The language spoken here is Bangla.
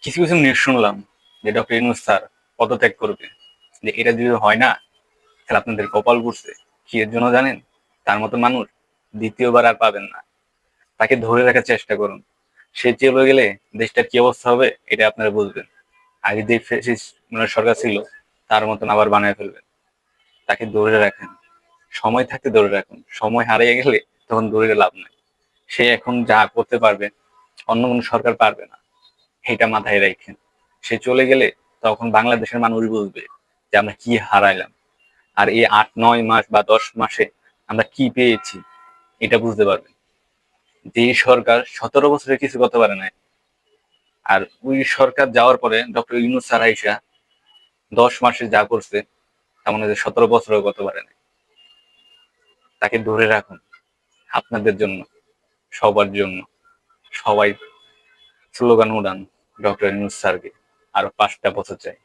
কিছু কিছু নিউজ শুনলাম যে ডক্টর ইউনূস স্যার পদত্যাগ করবে। যে এটা যদি হয় না, তাহলে আপনাদের কপাল পুড়ছে। কি এর জন্য জানেন? তার মতো মানুষ দ্বিতীয়বার আর পাবেন না। তাকে ধরে রাখার চেষ্টা করুন। সে চলে গেলে দেশটার কি অবস্থা হবে এটা আপনারা বুঝবেন। আগে যে ফ্যাসিস্ট মানে সরকার ছিল, তার মতন আবার বানায় ফেলবেন। তাকে ধরে রাখেন, সময় থাকতে ধরে রাখুন। সময় হারিয়ে গেলে তখন ধরে লাভ নাই। সে এখন যা করতে পারবে, অন্য কোনো সরকার পারবে না। এটা মাথায় রাখেন। সে চলে গেলে তখন বাংলাদেশের মানুষ বুঝবে যে আমরা কি হারাইলাম, আর এই ৮-৯ মাস বা ১০ মাসে আমরা কি পেয়েছি এটা বুঝতে পারবেন। যে সরকার ১৭ বছরে কিছু করতে পারে নাই, আর ওই সরকার যাওয়ার পরে ডক্টর ইউনূস স্যার আইসা ১০ মাসে যা করছে, তার মানে যে ১৭ বছরেও করতে পারে নাই। তাকে ধরে রাখুন, আপনাদের জন্য, সবার জন্য। সবাই স্লোগান উড়ান ডক্টর ইউনূস স্যারকে আরো ৫টা বছর চাই।